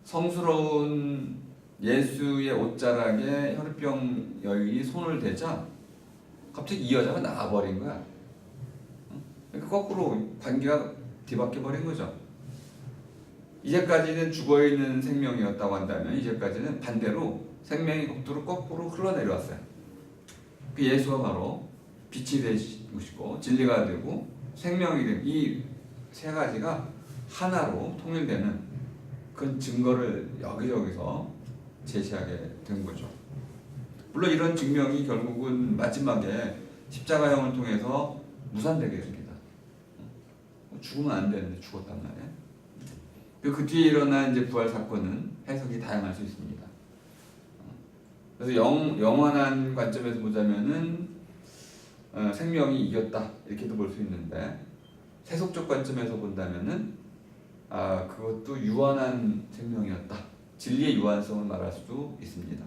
성스러운 예수의 옷자락에 혈병 여인이 손을 대자 갑자기 이 여자가 나와버린 거야. 그러니까 거꾸로 관계가 뒤바뀌어 버린 거죠. 이제까지는 죽어있는 생명이었다고 한다면 이제까지는 반대로 생명이 거꾸로 흘러내려왔어요. 그 예수가 바로 빛이 되시고 진리가 되고 생명이 되고 이 세 가지가 하나로 통일되는 그런 증거를 여기저기서 제시하게 된 거죠. 물론 이런 증명이 결국은 마지막에 십자가형을 통해서 무산되게 됩니다. 죽으면 안 되는데 죽었단 말이에요. 그 뒤에 일어난 이제 부활 사건은 해석이 다양할 수 있습니다. 그래서 영원한 관점에서 보자면은 생명이 이겼다 이렇게도 볼 수 있는데 세속적 관점에서 본다면은 그것도 유한한 생명이었다. 진리의 유한성을 말할 수도 있습니다.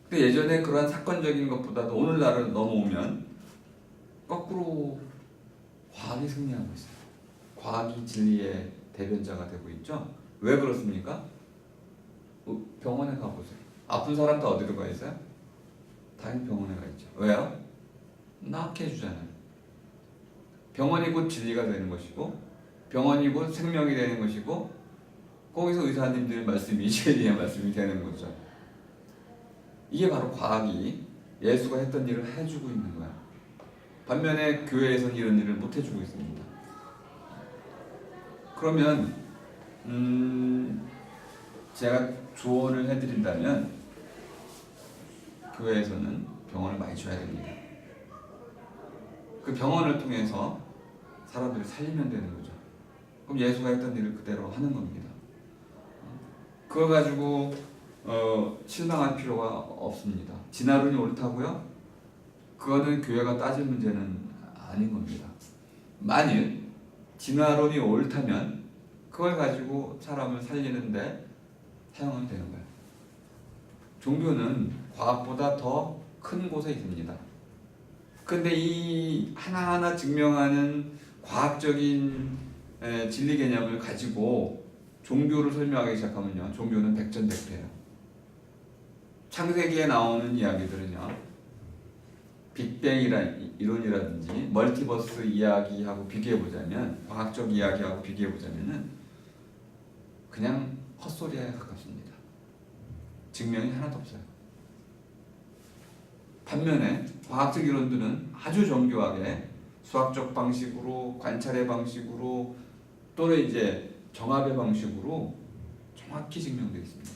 근데 예전에 그러한 사건적인 것보다도 오늘날을 넘어오면 거꾸로 과학이 승리하고 있어요. 과학이 진리의 대변자가 되고 있죠. 왜 그렇습니까? 병원에 가보세요. 아픈 사람 다 어디로 가 있어요? 당연히 병원에 가 있죠. 왜요? 낫게 해주잖아요. 병원이 곧 진리가 되는 것이고 병원이 곧 생명이 되는 것이고 거기서 의사님들의 말씀이 진리의 말씀이 되는 거죠. 이게 바로 과학이 예수가 했던 일을 해주고 있는 거야. 반면에 교회에서는 이런 일을 못 해주고 있습니다. 그러면 제가 조언을 해드린다면 교회에서는 병원을 많이 줘야 됩니다. 그 병원을 통해서 사람들을 살리면 되는 거죠. 그럼 예수가 했던 일을 그대로 하는 겁니다. 그걸 가지고 실망할 필요가 없습니다. 진화론이 옳다고요? 그거는 교회가 따질 문제는 아닌 겁니다. 만일 진화론이 옳다면 그걸 가지고 사람을 살리는데 사용하면 되는 거예요. 종교는 과학보다 더 큰 곳에 있습니다. 근데 이 하나하나 증명하는 과학적인 진리 개념을 가지고 종교를 설명하기 시작하면요, 종교는 백전백패예요. 창세기에 나오는 이야기들은요, 빅뱅 이론이라든지 멀티버스 이야기하고 비교해보자면, 과학적 이야기하고 비교해보자면은 그냥 헛소리에 가깝습니다. 증명이 하나도 없어요. 반면에 과학적 이론들은 아주 정교하게 수학적 방식으로, 관찰의 방식으로, 또는 이제 정합의 방식으로 정확히 증명되어 있습니다.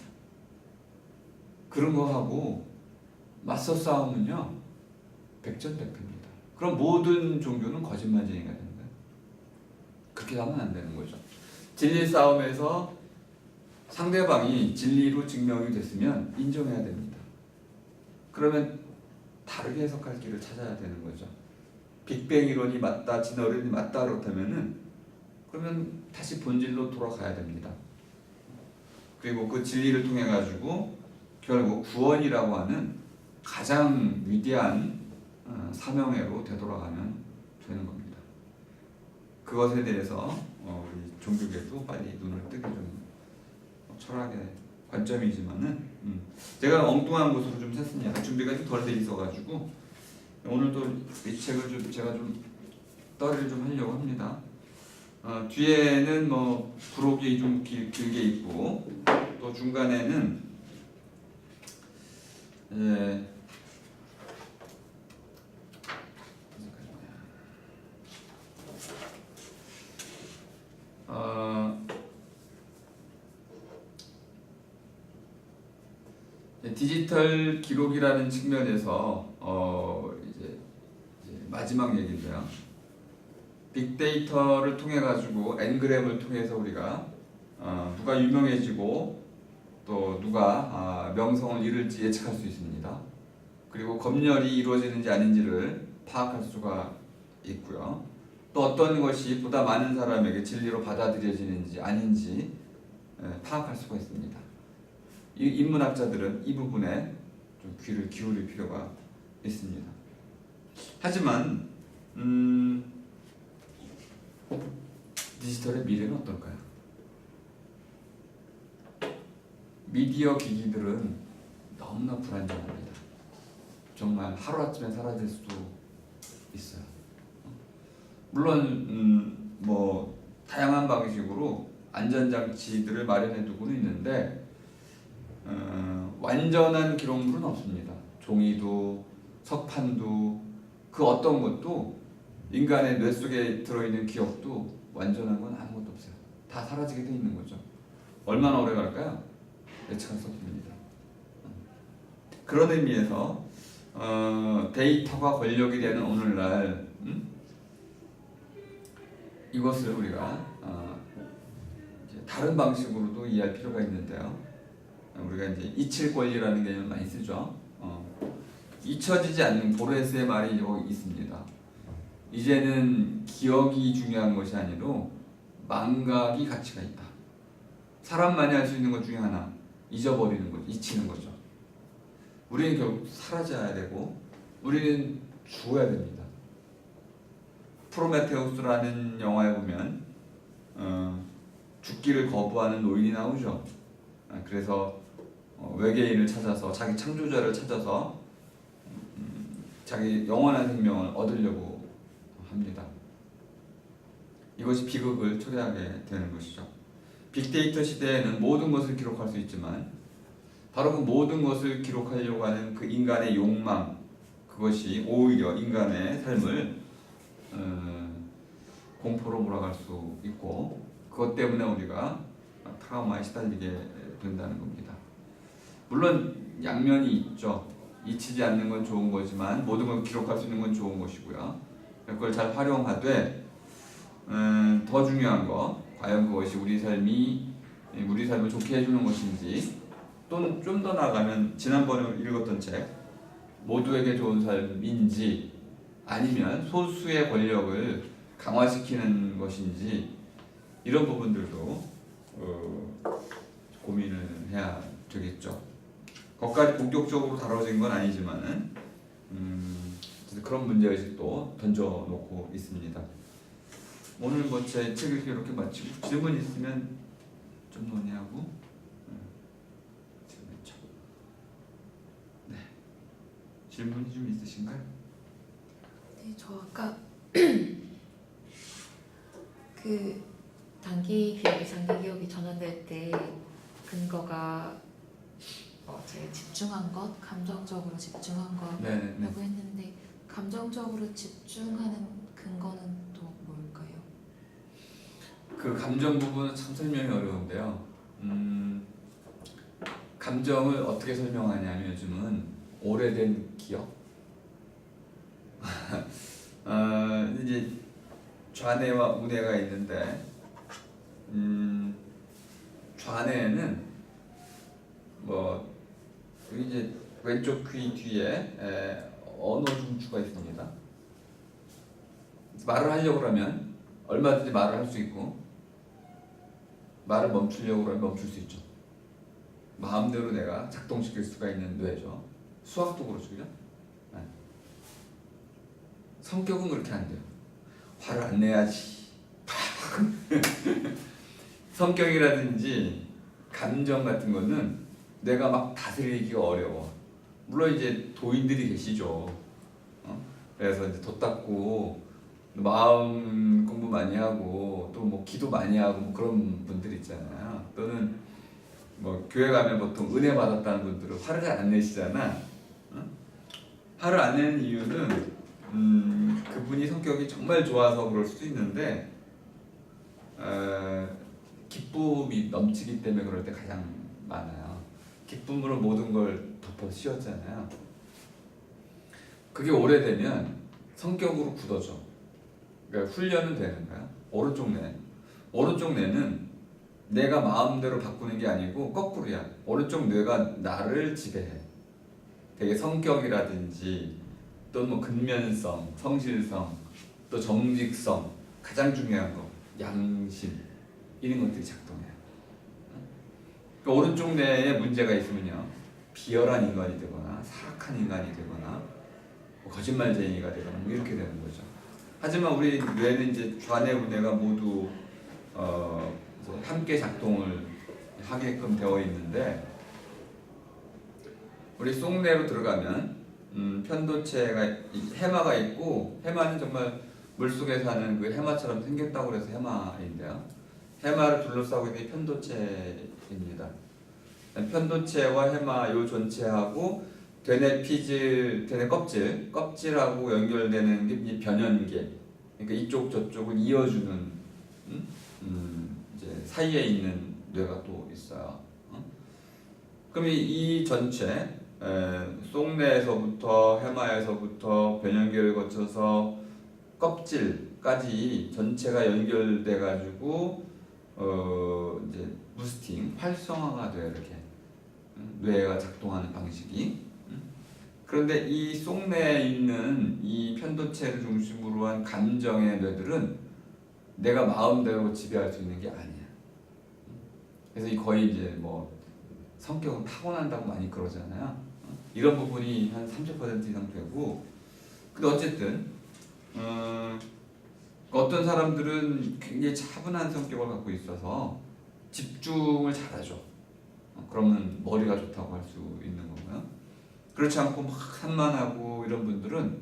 그런 거하고 맞서 싸우면요, 백전백패입니다. 그럼 모든 종교는 거짓말쟁이가 되는 거예요. 그렇게 하면 안 되는 거죠. 진리 싸움에서 상대방이 진리로 증명이 됐으면 인정해야 됩니다. 그러면 다르게 해석할 길을 찾아야 되는 거죠. 빅뱅 이론이 맞다, 진화론이 맞다 그렇다면은 그러면 다시 본질로 돌아가야 됩니다. 그리고 그 진리를 통해 가지고 결국 구원이라고 하는 가장 위대한 사명회로 되돌아가면 되는 겁니다. 그것에 대해서 우리 종교계도 빨리 눈을 뜨게 좀 철학의 관점이지만은 제가 엉뚱한 곳으로 좀 샜습니다. 준비가 좀 덜 돼 있어가지고 오늘도 이 책을 좀 제가 좀 떨이를 좀 하려고 합니다. 뒤에는 뭐 부록이 좀 길게 있고 또 중간에는 디지털 기록이라는 측면에서 이제 마지막 얘기인데요. 빅데이터를 통해 가지고 엔그램을 통해서 우리가 누가 유명해지고 또 누가 명성을 잃을지 예측할 수 있습니다. 그리고 검열이 이루어지는지 아닌지를 파악할 수가 있고요. 또 어떤 것이 보다 많은 사람에게 진리로 받아들여지는지 아닌지 파악할 수가 있습니다. 이 인문학자들은 이 부분에 좀 귀를 기울일 필요가 있습니다. 하지만 디지털의 미래는 어떨까요? 미디어 기기들은 너무나 불안정합니다. 정말 하루아침에 사라질 수도 있어요. 물론 뭐 다양한 방식으로 안전장치들을 마련해 두고는 있는데 완전한 기록물은 없습니다. 종이도 석판도 그 어떤 것도 인간의 뇌 속에 들어있는 기억도 완전한 건 아무것도 없어요. 다 사라지게 돼 있는 거죠. 얼마나 오래 갈까요? 예측할 수 없습니다. 그런 의미에서 데이터가 권력이 되는 오늘날 이것을 우리가 이제 다른 방식으로도 이해할 필요가 있는데요. 우리가 이제 잊힐 권리라는 개념을 많이 쓰죠. 잊혀지지 않는 보레스의 말이 있습니다. 이제는 기억이 중요한 것이 아니로 망각이 가치가 있다. 사람만이 할 수 있는 것 중에 하나, 잊어버리는 것, 잊히는 거죠. 우리는 결국 사라져야 되고 우리는 죽어야 됩니다. 프로메테우스라는 영화에 보면 죽기를 거부하는 노인이 나오죠. 그래서 외계인을 찾아서 자기 창조자를 찾아서 자기 영원한 생명을 얻으려고 합니다. 이것이 비극을 초래하게 되는 것이죠. 빅데이터 시대에는 모든 것을 기록할 수 있지만 바로 그 모든 것을 기록하려고 하는 그 인간의 욕망, 그것이 오히려 인간의 삶을 공포로 몰아갈 수 있고 그것 때문에 우리가 트라우마에 시달리게 된다는 겁니다. 물론 양면이 있죠. 잊히지 않는 건 좋은 거지만 모든 걸 기록할 수 있는 건 좋은 것이고요. 그걸 잘 활용하되 더 중요한 거, 과연 그것이 우리 삶을 좋게 해주는 것인지, 또는 좀 더 나아가면 지난번에 읽었던 책 모두에게 좋은 삶인지 아니면 소수의 권력을 강화시키는 것인지, 이런 부분들도 고민을 해야 되겠죠. 거기까지 본격적으로 다뤄진 건 아니지만은 그런 문제의식도 던져놓고 있습니다. 오늘 뭐 제 책 읽기 이렇게 마치고 질문 있으면 좀 논의하고 네, 질문이 좀 있으신가요? 네, 저 아까 그 단기 기억이 장기 기억이 전환될 때 근거가 제가 집중한 것, 감정적으로 집중한 거라고 했는데 감정적으로 집중하는 근거는 또 뭘까요? 그 감정 부분은 참 설명이 어려운데요. 감정을 어떻게 설명하냐면 요즘은 오래된 기억. 이제 좌뇌와 우뇌가 있는데 좌뇌는 뭐 여기 이제 왼쪽 귀 뒤에 언어 중추가 있습니다. 말을 하려고 하면 얼마든지 말을 할 수 있고 말을 멈추려고 하면 멈출 수 있죠. 마음대로 내가 작동시킬 수가 있는 뇌죠. 수학도 그렇죠. 네. 성격은 그렇게 안 돼요. 화를 안 내야지. 성격이라든지 감정 같은 거는 내가 막 다스리기가 어려워. 물론 이제 도인들이 계시죠. 그래서 이제 돛 닦고 마음 공부 많이 하고 또 뭐 기도 많이 하고 뭐 그런 분들 있잖아요. 또는 뭐 교회 가면 보통 은혜 받았다는 분들은 화를 잘 안 내시잖아. 화를 안 내는 이유는 그분이 성격이 정말 좋아서 그럴 수도 있는데 기쁨이 넘치기 때문에 그럴 때 가장 많아요. 기쁨으로 모든 걸 덮어 씌웠잖아요. 그게 오래되면 성격으로 굳어져. 그러니까 훈련은 되는 거야. 오른쪽 뇌는 내가 마음대로 바꾸는 게 아니고 거꾸로야. 오른쪽 뇌가 나를 지배해. 되게 성격이라든지 또 뭐 근면성, 성실성, 또 정직성, 가장 중요한 거 양심, 이런 것들이 작동해요. 그러니까 오른쪽 뇌에 문제가 있으면요, 비열한 인간이 되거나 사악한 인간이 되거나 뭐 거짓말쟁이가 되거나 뭐 이렇게 되는 거죠. 하지만 우리 뇌는 이제 좌뇌 우뇌가 모두 함께 작동을 하게끔 되어 있는데 우리 속내로 들어가면 편도체가 해마가 있고, 해마는 정말 물속에 사는 그 해마처럼 생겼다고 해서 해마인데요. 해마를 둘러싸고 있는 게 편도체입니다. 편도체와 해마 요 전체하고 되뇌 피질, 되뇌 껍질하고 연결되는 게 이 변연계. 그러니까 이쪽 저쪽을 이어주는 이제 사이에 있는 뇌가 또 있어요. 그럼 이 전체 속내에서부터 해마에서부터 변연계를 거쳐서 껍질까지 전체가 연결돼 가지고 이제 부스팅 활성화가 돼요. 이렇게 뇌가 작동하는 방식이. 그런데 이 속내에 있는 이 편도체를 중심으로 한 감정의 뇌들은 내가 마음대로 지배할 수 있는 게 아니야. 그래서 거의 이제 뭐 성격은 타고난다고 많이 그러잖아요. 이런 부분이 한 30% 이상 되고, 근데 어쨌든 어떤 사람들은 굉장히 차분한 성격을 갖고 있어서 집중을 잘하죠. 그러면 머리가 좋다고 할 수 있는 거고요. 그렇지 않고 막 산만하고 이런 분들은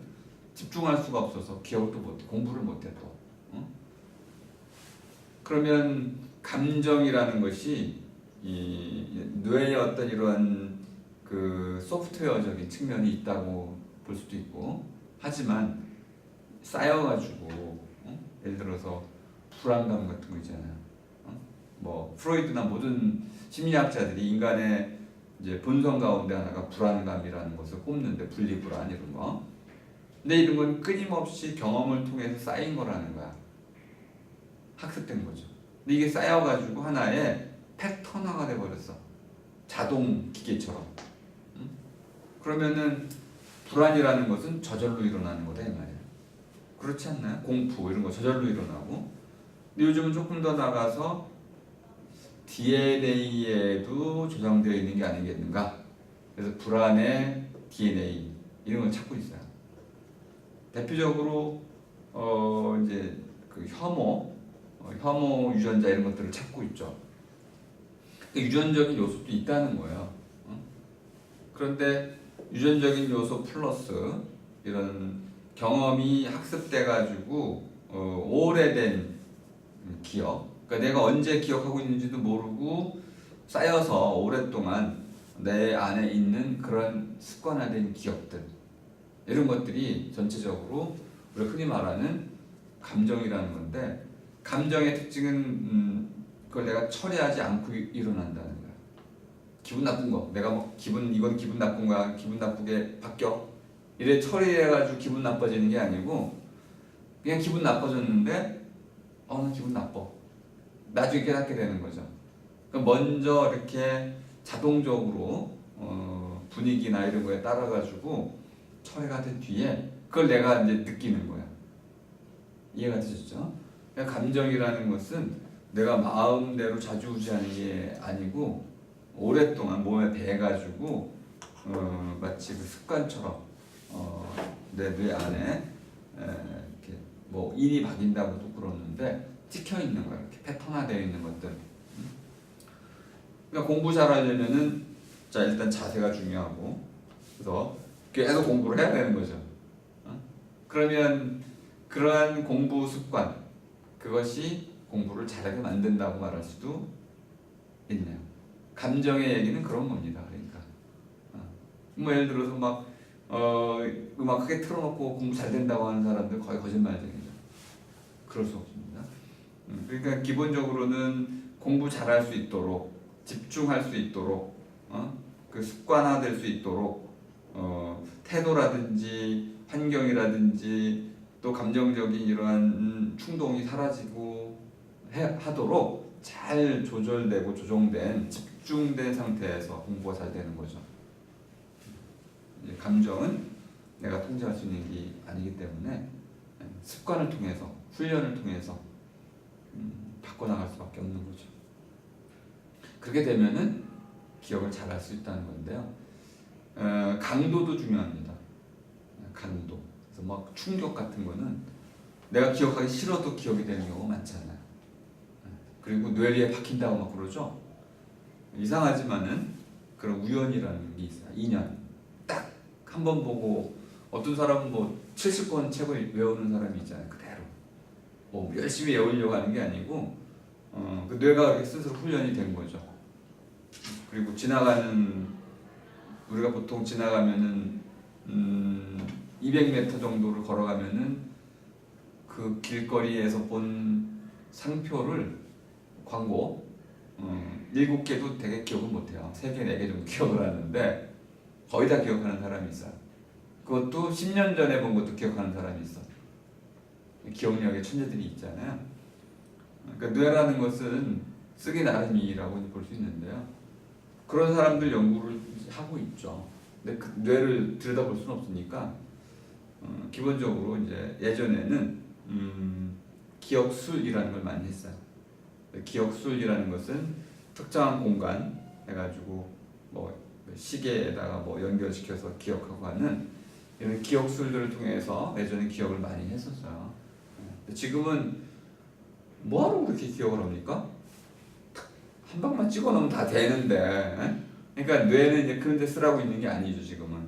집중할 수가 없어서 기억도 못해, 공부를 못해 또. 그러면 감정이라는 것이 이 뇌의 어떤 이러한 그 소프트웨어적인 측면이 있다고 볼 수도 있고, 하지만 쌓여가지고 예를 들어서 불안감 같은 거 있잖아요. 뭐 프로이드나 모든 심리학자들이 인간의 이제 본성 가운데 하나가 불안감이라는 것을 꼽는데, 분리불안 이런 거. 근데 이런 건 끊임없이 경험을 통해서 쌓인 거라는 거야. 학습된 거죠. 근데 이게 쌓여가지고 하나의 패턴화가 돼버렸어. 자동 기계처럼. 그러면은 불안이라는 것은 저절로 일어나는 거다 이 말이야. 그렇지 않나요? 공포 이런 거 저절로 일어나고. 근데 요즘은 조금 더 나가서 DNA에도 조정되어 있는 게 아니겠는가. 그래서 불안의 DNA 이런 걸 찾고 있어요. 대표적으로 이제 그 혐오 유전자 이런 것들을 찾고 있죠. 유전적인 요소도 있다는 거예요. 그런데 유전적인 요소 플러스 이런 경험이 학습돼 가지고 오래된 기억, 그러니까 내가 언제 기억하고 있는지도 모르고 쌓여서 오랫동안 내 안에 있는 그런 습관화된 기억들, 이런 것들이 전체적으로 우리가 흔히 말하는 감정이라는 건데, 감정의 특징은 그걸 내가 처리하지 않고 일어난다는 거야. 기분 나쁜 거, 내가 뭐 이건 기분 나쁜 거야, 기분 나쁘게 바뀌어, 이래 처리해가지고 기분 나빠지는 게 아니고, 그냥 기분 나빠졌는데 나 기분 나빠, 나중에 깨닫게 되는 거죠. 그럼 먼저 이렇게 자동적으로 분위기나 이런 거에 따라가지고 처리가 된 뒤에 그걸 내가 이제 느끼는 거야. 이해가 되셨죠? 그러니까 감정이라는 것은 내가 마음대로 좌지우지하는 게 아니고 오랫동안 몸에 배가지고 마치 그 습관처럼 내 뇌 안에 이렇게 뭐 인이 박인다고도 그러는데 찍혀 있는 거야. 이렇게 패턴화되어 있는 것들. 그러니까 공부 잘하려면은 자 일단 자세가 중요하고, 그래서 계속 공부를 해야 되는 거죠. 그러면 그러한 공부 습관, 그것이 공부를 잘하게 만든다고 말할 수도 있네요. 감정의 얘기는 그런 겁니다. 그러니까 뭐 예를 들어서 막 음악 크게 틀어놓고 공부 잘 된다고 하는 사람들 거의 거짓말쟁이죠. 그럴 수 없습니다. 그러니까 기본적으로는 공부 잘할 수 있도록, 집중할 수 있도록, 그 습관화될 수 있도록 태도라든지 환경이라든지 또 감정적인 이러한 충동이 사라지고 하도록 잘 조절되고 조정된 집중된 상태에서 공부가 잘 되는 거죠. 감정은 내가 통제할 수 있는 게 아니기 때문에 습관을 통해서, 훈련을 통해서 바꿔나갈 수밖에 없는 거죠. 그렇게 되면은 기억을 잘 할 수 있다는 건데요. 강도도 중요합니다. 강도. 그래서 막 충격 같은 거는 내가 기억하기 싫어도 기억이 되는 경우가 많잖아요. 그리고 뇌리에 박힌다고 막 그러죠. 이상하지만은 그런 우연이라는 게 있어요. 인연. 한 번 보고 어떤 사람은 뭐 70권 책을 외우는 사람이 있잖아요. 그대로 뭐 열심히 외우려고 하는 게 아니고 그 뇌가 그렇게 스스로 훈련이 된 거죠. 그리고 우리가 보통 지나가면은 200m 정도를 걸어가면은 그 길거리에서 본 상표를 광고 7개도 되게 기억을 못해요. 3개, 4개 정도 기억을 하는데 거의 다 기억하는 사람이 있어요. 그것도 10년 전에 본 것도 기억하는 사람이 있어. 기억력의 천재들이 있잖아요. 그러니까 뇌라는 것은 쓰기 나름이라고 볼 수 있는데요. 그런 사람들 연구를 하고 있죠. 근데 그 뇌를 들여다볼 수는 없으니까 기본적으로 이제 예전에는 기억술이라는 걸 많이 했어요. 기억술이라는 것은 특정한 공간 해가지고 뭐 시계에다가 뭐 연결시켜서 기억하고 하는 이런 기억술들을 통해서 예전에 기억을 많이 했었어요. 지금은 뭐하러 그렇게 기억을 합니까? 한 방만 찍어놓으면 다 되는데, 그러니까 뇌는 이제 그런 데 쓰라고 있는 게 아니죠 지금은.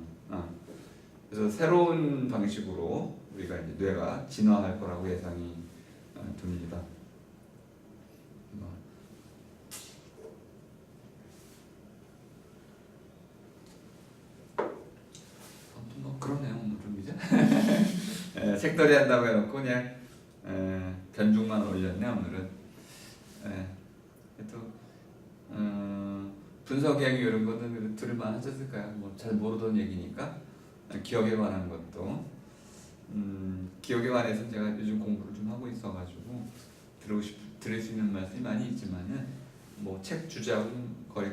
그래서 새로운 방식으로 우리가 이제 뇌가 진화할 거라고 예상이 듭니다. 아무튼 뭐 그러네요. 좀 이제 색더리 한다고 해놓고 그냥 변죽만 올렸네 오늘은. 또 분석행 이런 거는 들을만 하셨을까요? 뭐 잘 모르던 얘기니까. 기억에 관한 것도 기억에 관해서 제가 요즘 공부를 좀 하고 있어가지고 들을 수 있는 말씀이 많이 있지만은 뭐 책 주제하고는 거리가